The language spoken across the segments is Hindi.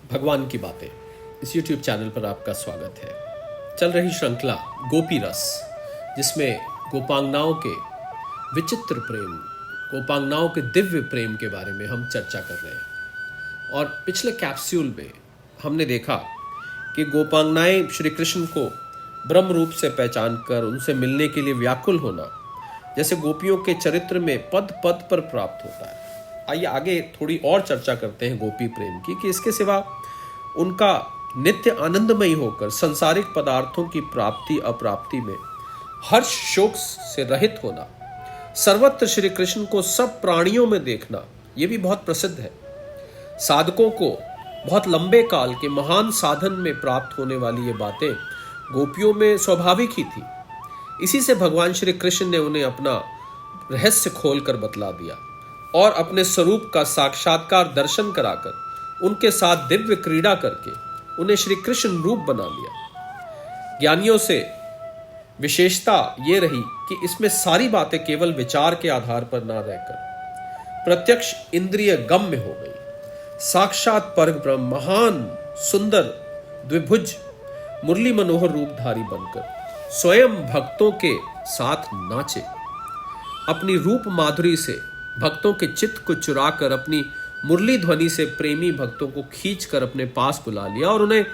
भगवान की बातें इस YouTube चैनल पर आपका स्वागत है। चल रही श्रृंखला गोपी रस, जिसमें गोपांगनाओं के विचित्र प्रेम, गोपांगनाओं के दिव्य प्रेम के बारे में हम चर्चा कर रहे हैं। और पिछले कैप्सूल में हमने देखा कि गोपांगनाएं श्री कृष्ण को ब्रह्म रूप से पहचान कर उनसे मिलने के लिए व्याकुल होना जैसे गोपियों के चरित्र में पद पद पर प्राप्त होता है। आइए आगे थोड़ी और चर्चा करते हैं गोपी प्रेम की, कि इसके सिवा उनका नित्य आनंदमयी होकर सांसारिक पदार्थों की प्राप्ति अप्राप्ति में हर्ष शोक से रहित होना, सर्वत्र श्री कृष्ण को सब प्राणियों में देखना, यह भी बहुत प्रसिद्ध है। साधकों को बहुत लंबे काल के महान साधन में प्राप्त होने वाली ये बातें गोपियों में स्वाभाविक ही थी। इसी से भगवान श्री कृष्ण ने उन्हें अपना रहस्य खोलकर बतला दिया और अपने स्वरूप का साक्षात्कार दर्शन कराकर उनके साथ दिव्य क्रीड़ा करके उन्हें श्री कृष्ण रूप बना लिया। ज्ञानियों से विशेषता ये रही कि इसमें सारी बातें केवल विचार के आधार पर ना रहकर प्रत्यक्ष इंद्रिय गम्य हो गई। साक्षात परम ब्रह्म महान सुंदर द्विभुज मुरली मनोहर रूपधारी बनकर स्वयं भक्तों के साथ नाचे। अपनी रूप माधुरी से भक्तों के चित्त को चुराकर अपनी मुरली ध्वनि से प्रेमी भक्तों को खींचकर अपने पास बुला लिया और उन्हें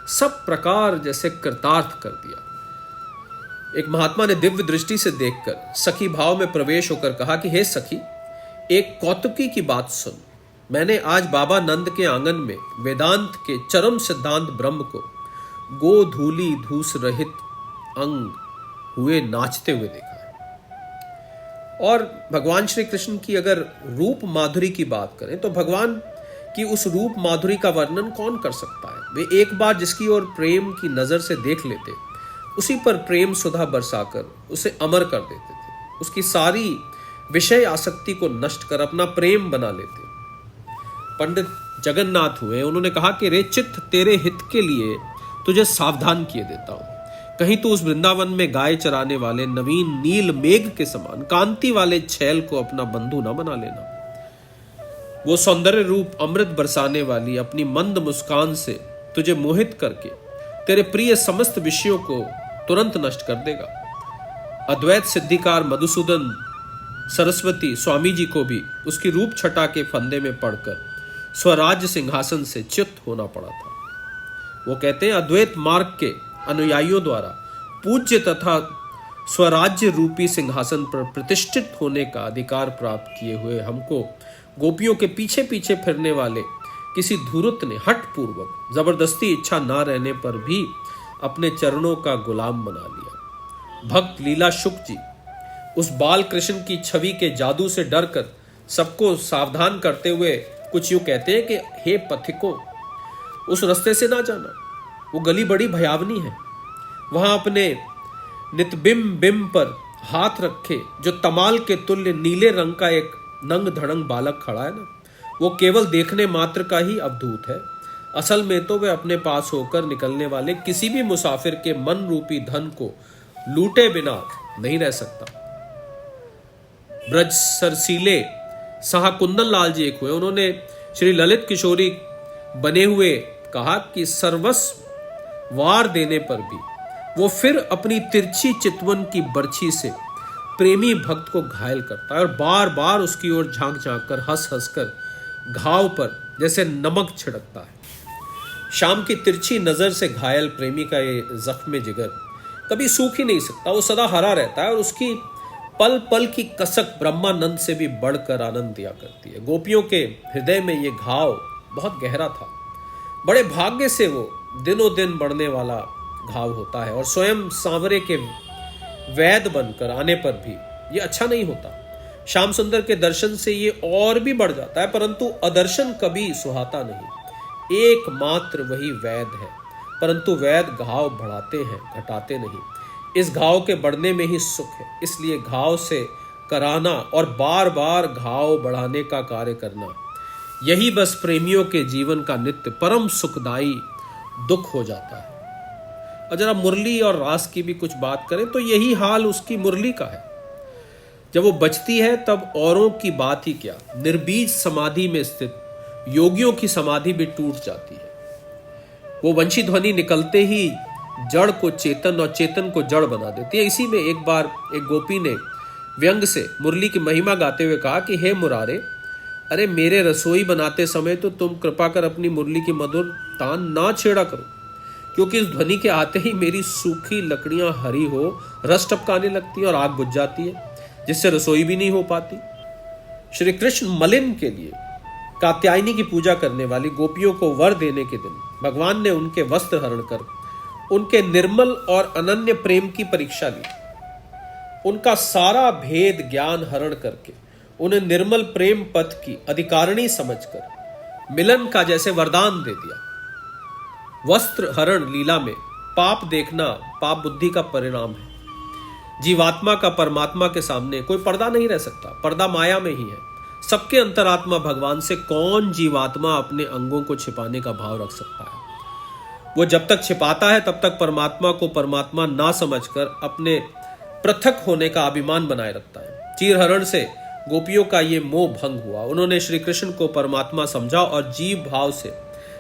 सब प्रकार जैसे कृतार्थ कर दिया। एक महात्मा ने दिव्य दृष्टि से देखकर सखी भाव में प्रवेश होकर कहा कि हे सखी, एक कौतुकी की बात सुन। मैंने आज बाबा नंद के आंगन में वेदांत के चरम सिद्धांत ब्रह्म को गो धूली धूस रहित अंग हुए नाचते हुए देखा है। और भगवान श्री कृष्ण की अगर रूप माधुरी की बात करें तो भगवान की उस रूप माधुरी का वर्णन कौन कर सकता है। वे एक बार जिसकी ओर प्रेम की नजर से देख लेते, उसी पर प्रेम सुधा बरसाकर उसे अमर कर देते थे। उसकी सारी विषय आसक्ति को नष्ट कर अपना प्रेम बना लेते। पंडित जगन्नाथ हुए, उन्होंने कहा कि रे चित्त, तेरे हित के लिए तुझे सावधान किए देता हूं। कहीं तो उस वृंदावन में गाय चराने वाले नवीन नील मेघ के समान कांति वाले छैल को अपना बंधु न बना लेना। वो सौंदर्य रूप अमृत बरसाने वाली अपनी मंद मुस्कान से तुझे मोहित करके तेरे प्रिय समस्त विषयों को तुरंत नष्ट कर देगा। अद्वैत सिद्धिकार मधुसूदन सरस्वती स्वामी जी को भी उसकी रूप छटा के फंदे में पड़कर स्वराज्य सिंहासन से च्युत होना पड़ा था। वो कहते हैं, अद्वैत मार्ग के अनुयायियों द्वारा पूज्य तथा स्वराज्य रूपी सिंहासन पर प्रतिष्ठित होने का अधिकार प्राप्त किए हुए हमको गोपियों के पीछे पीछे फिरने वाले किसी धूर्त ने हठ पूर्वक जबरदस्ती इच्छा ना रहने पर भी अपने चरणों का गुलाम बना लिया। भक्त लीला शुक जी उस बाल कृष्ण की छवि के जादू से डरकर सबको सावधान करते हुए कुछ यूं कहते हैं कि हे पथिकों, उस रास्ते से ना जाना, वो गली बड़ी भयावनी है। वहां अपने नितबिंब बिंब पर हाथ रखे जो तमाल के तुल्य नीले रंग का एक नंग धड़ंग बालक खड़ा है ना, वो केवल देखने मात्र का ही अवधूत है। असल में तो वे अपने पास होकर निकलने वाले किसी भी मुसाफिर के मन रूपी धन को लूटे बिना नहीं रह सकता। ब्रज सरसीले साहा कुंदन लाल जी एक हुए, उन्होंने श्री ललित किशोरी बने हुए कहा कि सर्वस्व वार देने पर भी वो फिर अपनी तिरछी चितवन की बर्छी से प्रेमी भक्त को घायल करता है और बार बार उसकी ओर झांक झांक कर हंस हंस कर घाव पर जैसे नमक छिड़कता है। शाम की तिरछी नजर से घायल प्रेमी का ये जख्म जिगर कभी सूख ही नहीं सकता, वो सदा हरा रहता है और उसकी पल पल की कसक ब्रह्मानंद से भी बढ़कर आनंद दिया करती है। गोपियों के हृदय में ये घाव बहुत गहरा था। बड़े भाग्य से वो दिनों दिन बढ़ने वाला घाव होता है और स्वयं सांवरे के वैद बनकर आने पर भी ये अच्छा नहीं होता। श्याम सुंदर के दर्शन से ये और भी बढ़ जाता है, परंतु अदर्शन कभी सुहाता नहीं। एकमात्र वही वैद है, परंतु वैद घाव बढ़ाते हैं, घटाते नहीं। इस घाव के बढ़ने में ही सुख है, इसलिए घाव से कराना और बार बार घाव बढ़ाने का कार्य करना, यही बस प्रेमियों के जीवन का नित्य परम सुखदायी दुख हो जाता है। और जरा मुरली और रास की भी कुछ बात करें तो यही हाल उसकी मुरली का है। जब वो बजती है तब औरों की बात ही क्या, निर्बीज समाधि में स्थित योगियों की समाधि भी टूट जाती है। वो वंशी ध्वनि निकलते ही जड़ को चेतन और चेतन को जड़ बना देती है। इसी में एक बार एक गोपी ने व्यंग से मुरली की महिमा गाते हुए कहा कि हे मुरारे, अरे मेरे रसोई बनाते समय तो तुम कृपा कर अपनी मुरली की मधुर तान ना छेड़ा करो, क्योंकि इस ध्वनि के आते ही मेरी सूखी लकड़ियां हरी हो रस टपकाने लगती है और आग बुझ जाती है, जिससे रसोई भी नहीं हो पाती। श्री कृष्ण मलिन के लिए कात्यायनी की पूजा करने वाली गोपियों को वर देने के दिन भगवान ने उनके वस्त्र हरण कर उनके निर्मल और अनन्य प्रेम की परीक्षा ली। उनका सारा भेद ज्ञान हरण करके उन्हें निर्मल प्रेम पथ की अधिकारिणी समझकर मिलन का जैसे वरदान दे दिया। वस्त्र हरण लीला में पाप देखना पाप बुद्धि का परिणाम है। जीवात्मा का परमात्मा के सामने कोई पर्दा नहीं रह सकता, पर्दा माया में ही है। सबके अंतरात्मा भगवान से कौन जीवात्मा अपने अंगों को छिपाने का भाव रख सकता है। वो जब तक छिपाता है तब तक परमात्मा को परमात्मा ना समझकर अपने पृथक होने का अभिमान बनाए रखता है। चीरहरण से गोपियों का ये मोह भंग हुआ। उन्होंने श्री कृष्ण को परमात्मा समझा और जीव भाव से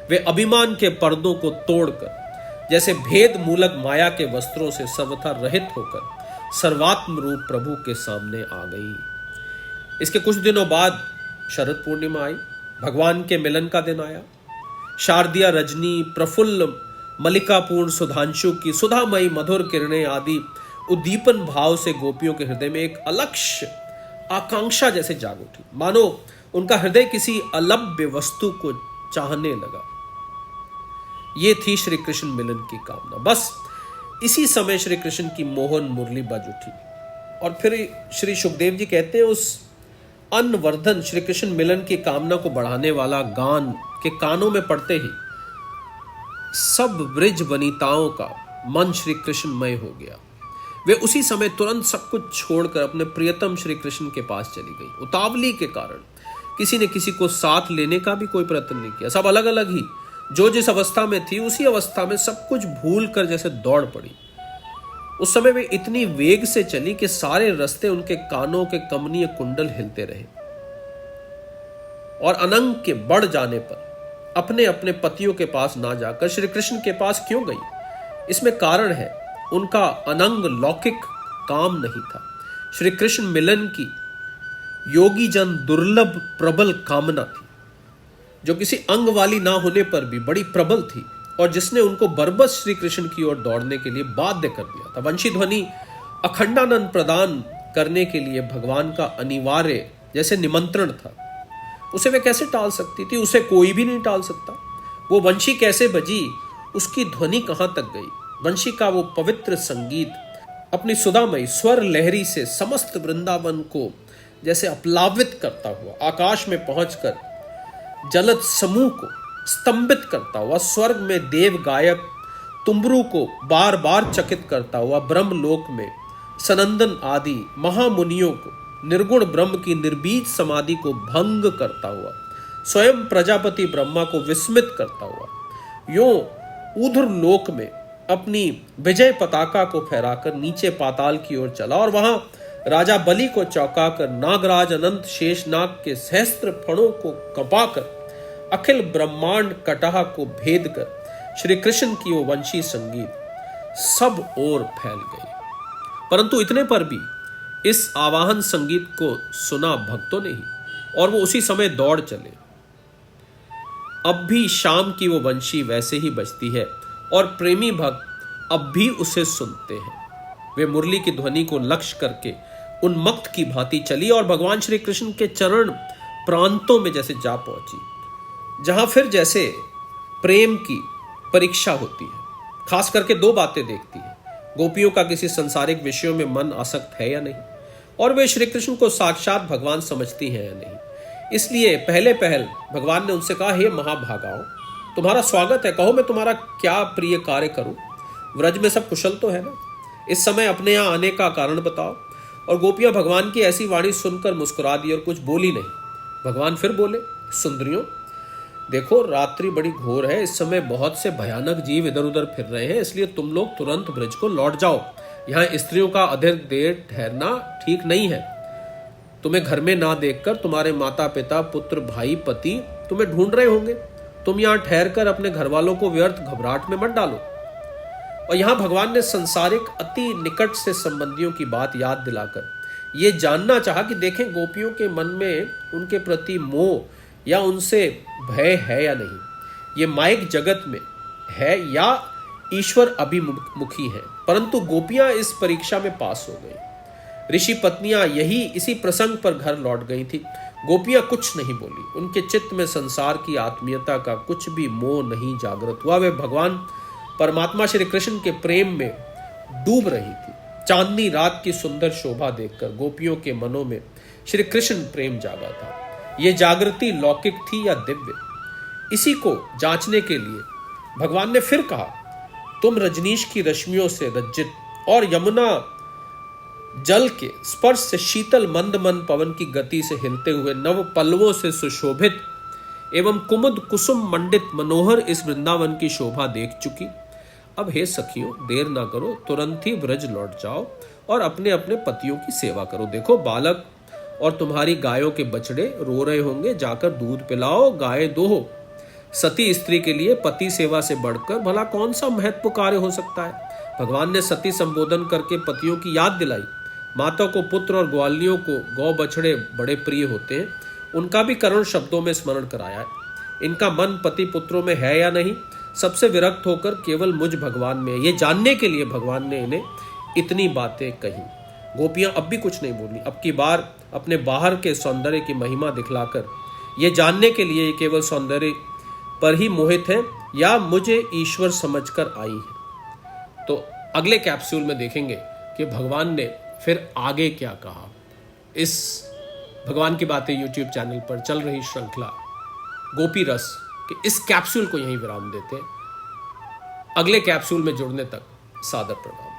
वे अभिमान के पर्दों को तोड़कर जैसे भेद मूलक माया के वस्त्रों से सर्वथा रहित होकर सर्वात्म रूप प्रभु के सामने आ गई। इसके कुछ दिनों बाद शरद पूर्णिमा आई, भगवान के मिलन का दिन आया। शारदीय रजनी, प्रफुल्ल मलिकापूर्ण सुधांशु की सुधामयी मधुर किरणें आदि उद्दीपन भाव से गोपियों के हृदय में एक अलक्ष्य आकांक्षा जैसे जाग उठी, मानो उनका हृदय किसी अलभ्य वस्तु को चाहने लगा। ये थी श्री कृष्ण मिलन की कामना। बस इसी समय श्री कृष्ण की मोहन मुरली बज उठी और फिर श्री सुखदेव जी कहते हैं उस अन्नवर्धन श्री कृष्ण मिलन की कामना को बढ़ाने वाला गान के कानों में पड़ते ही सब ब्रिज वनिताओं का मन श्री कृष्णमय हो गया। वे उसी समय तुरंत सब कुछ छोड़कर अपने प्रियतम श्री कृष्ण के पास चली गई। उतावली के कारण किसी ने किसी को साथ लेने का भी कोई प्रयत्न नहीं किया। सब अलग अलग ही जो जिस अवस्था में थी उसी अवस्था में सब कुछ भूल कर जैसे दौड़ पड़ी। उस समय वे इतनी वेग से चली कि सारे रास्ते उनके कानों के कमनीय कुंडल हिलते रहे और अनंग के बढ़ जाने पर अपने अपने पतियों के पास ना जाकर श्री कृष्ण के पास क्यों गई? इसमें कारण है उनका अनंग लौकिक काम नहीं था। श्री कृष्ण मिलन की योगी जन दुर्लभ प्रबल कामना थी, जो किसी अंग वाली ना होने पर भी बड़ी प्रबल थी और जिसने उनको बरबस श्री कृष्ण की ओर दौड़ने के लिए बाध्य कर दिया था। वंशी ध्वनि अखंडानंद प्रदान करने के लिए भगवान का अनिवार्य जैसे निमंत्रण था। उसे वे कैसे टाल सकती थी? उसे कोई भी नहीं टाल सकता। वो वंशी कैसे बजी, उसकी ध्वनि कहां तक गई? वंशी का वो पवित्र संगीत अपनी सुधामयी स्वर लहरी से समस्त वृंदावन को जैसे अपलावित करता हुआ आकाश में पहुंचकर जलद समूह को स्तंभित करता हुआ, स्वर्ग में देव गायक तुम्बरू को बार बार चकित करता हुआ, ब्रह्मलोक में सनंदन आदि महामुनियों को निर्गुण ब्रह्म की निर्बीज समाधि को भंग करता हुआ, स्वयं प्रजापति ब्रह्मा को विस्मित करता हुआ, यूं ऊर्ध्व लोक में अपनी विजय पताका को फहराकर नीचे पाताल की ओर चला और वहां राजा बलि को चौंकाकर नागराज अनंत शेषनाग के सहस्त्र फणों को कपाकर अखिल ब्रह्मांड कटहा को भेद कर श्री कृष्ण की वो वंशी संगीत सब ओर फैल गई। परंतु इतने पर भी इस आवाहन संगीत को सुना भक्तों ने ही और वो उसी समय दौड़ चले। अब भी शाम की वो वंशी वैसे ही बजती है और प्रेमी भक्त अब भी उसे सुनते हैं। वे मुरली की ध्वनि को लक्ष्य करके उन्मत्त की भांति चली और भगवान श्री कृष्ण के चरण प्रांतों में जैसे जा पहुंची, जहां फिर जैसे प्रेम की परीक्षा होती है। खास करके दो बातें देखती है, गोपियों का किसी संसारिक विषयों में मन आसक्त है या नहीं, और वे श्री कृष्ण को साक्षात भगवान समझती हैं या नहीं। इसलिए पहले पहल भगवान ने उनसे कहा, हे महाभागाओं, तुम्हारा स्वागत है, कहो मैं तुम्हारा क्या प्रिय कार्य करूं? व्रज में सब कुशल तो है ना? इस समय अपने यहाँ आने का कारण बताओ। और गोपियां भगवान की ऐसी वाणी सुनकर मुस्कुरा दी और कुछ बोली नहीं। भगवान फिर बोले, सुंदरियों देखो, रात्रि बड़ी घोर है, इस समय बहुत से भयानक जीव इधर उधर फिर रहे हैं, इसलिए तुम लोग तुरंत ब्रज को लौट जाओ। यहाँ स्त्रियों का अधिक देर ठहरना ठीक नहीं है। तुम्हें घर में ना देखकर तुम्हारे माता पिता, पुत्र, भाई, पति तुम्हें ढूंढ रहे होंगे तुम यहां ठहरकर अपने घर वालों को व्यर्थ घबराहट में मत डालो। और यहां भगवान ने संसारिक अति निकट से संबंधियों की बात याद दिलाकर यह जानना चाहा कि देखें गोपियों के मन में उनके प्रति मोह या उनसे भय है या नहीं। ये माइक जगत में है या ईश्वर अभिमुखी है। परंतु गोपियां इस परीक्षा में पास हो गई। ऋषि पत्नियां इसी प्रसंग पर घर लौट गई थी। गोपियां कुछ नहीं बोली। उनके चित्त में संसार की आत्मीयता का कुछ भी मोह नहीं जागृत हुआ। वे भगवान परमात्मा श्री कृष्ण के प्रेम में डूब रही थी। चांदनी रात की सुंदर शोभा देखकर गोपियों के मनों में श्री कृष्ण प्रेम जागा था। यह जागृति लौकिक थी या दिव्य, इसी को जांचने के लिए भगवान ने फिर कहा, तुम रजनीश की रश्मियों से रज्जित और यमुना जल के स्पर्श से शीतल मंद मंद पवन की गति से हिलते हुए नव पल्लवों से सुशोभित एवं कुमुद कुसुम मंडित मनोहर इस वृंदावन की शोभा देख चुकी। अब हे सखियों, देर ना करो, तुरंत ही ब्रज लौट जाओ और अपने अपने पतियों की सेवा करो। देखो बालक और तुम्हारी गायों के बछड़े रो रहे होंगे, जाकर दूध पिलाओ, गाय दोहो। सती स्त्री के लिए पति सेवा से बढ़कर भला कौन सा महत्व कार्य हो सकता है। भगवान ने सती संबोधन करके पतियों की याद दिलाई। माता को पुत्र और ग्वालियों को गौ बछड़े बड़े प्रिय होते हैं, उनका भी करुण शब्दों में स्मरण कराया है। इनका मन पति पुत्रों में है या नहीं, सबसे विरक्त होकर केवल मुझ भगवान में है, ये जानने के लिए भगवान ने इन्हें इतनी बातें कही। गोपियां अब भी कुछ नहीं बोली। अब की बार अपने बाहर के सौंदर्य की महिमा दिखलाकर ये जानने के लिए ये केवल सौंदर्य पर ही मोहित है या मुझे ईश्वर समझकर आई है। तो अगले कैप्सूल में देखेंगे कि भगवान ने फिर आगे क्या कहा। इस भगवान की बातें यूट्यूब चैनल पर चल रही श्रृंखला गोपी रस के इस कैप्सूल को यहीं विराम देते हैं। अगले कैप्सूल में जुड़ने तक सादर प्रणाम।